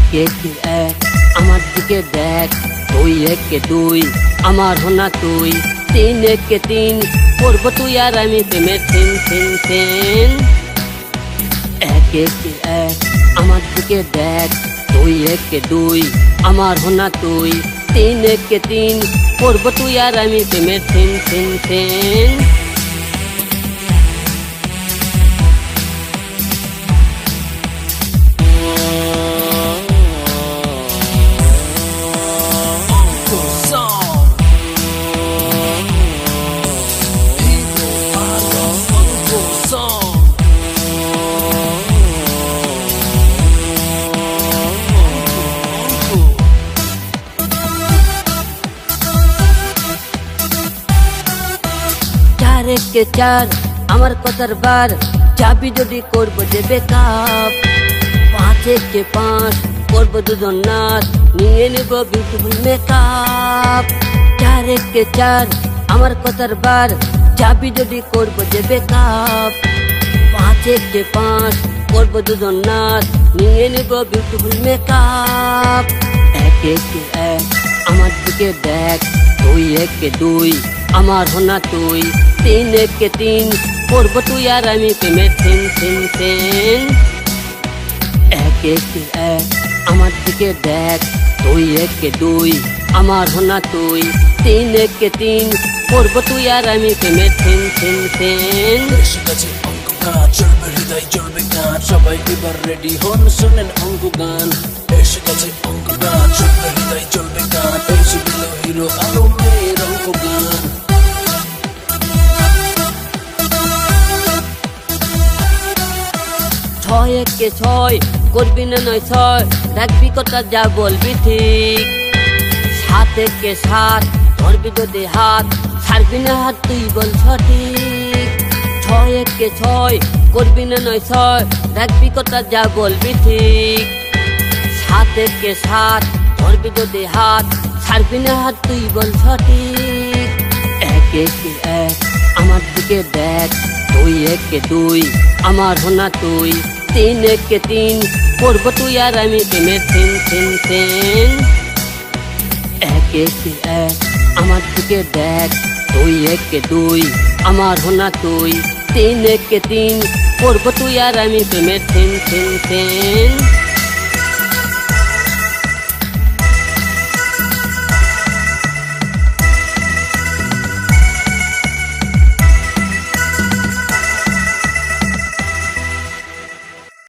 একে এক আমার দিকে দেখ, দুই একে দুই আমার হোনা তুই, তিন একে তিন করব তুই আর আমি প্রেমের সিন সিন সিন। একে এক আমার দিকে দেখ, দুই একে দুই আমার হোনা তুই, তিন একে তিন করব তুই আর আমি প্রেমের সিন সিন সিন। একে চার আমার কথার বার, চাবি যদি করবো যে বেকআপ, পাঁচ একে পাঁচ করবো দুজন নাচ, নিয়ে নেব বিউটিফুল মেকআপ। চার একে চার আমার কথার বার, চাবি যদি করবো যে বেকআপ, পাঁচ একে পাঁচ করবো দুজন নাচ, নিয়ে নেব বিউটিফুল মেকআপ। একে এক আমার দিকে দেখ, দুই একে দুই আমার হোনা তুই, তিন একে তিন করব তুই আর আমি প্রেমের সিন সিন সিন। একে এক আমার দিকে দেখ, দুই একে দুই আমার হোনা তুই, তিন একে তিন করব তুই আর আমি প্রেমের সিন সিন সিন। চলবে হৃদয় চলবে গান, সবাই এবার রেডি হন শোনেন অঙ্ক গান। এসে গেছে অঙ্ক গান, চলবে হৃদয় চলবে গান, এসে গেল হিরো আলমের অঙ্ক গান। ছয় একে ছয় করবি না নয় ছয়, রাখবি কথা যা বলবি ঠিক। সাত একে সাত ধরবি যদি হাত, ছাড়বি না হাত তুই বল সঠিক। ছয় একে ছয় করবি না নয় ছয়, রাখবি কথা যা বলবি ঠিক। সাত একে সাত ধরবি যদি হাত, ছাড়বি না হাত তুই বল সঠিক। একে এক আমার দিকে দেখ, দুই একে দুই আমার হোনা তুই, তিন একে তিন করব তুই আর আমি প্রেমের সিন সিন সিন। একে এক আমার দিকে দেখ, দুই একে দুই আমার হোনা তুই, তিন একে তিন করব তুই আর আমি প্রেমের সিন সিন সিন।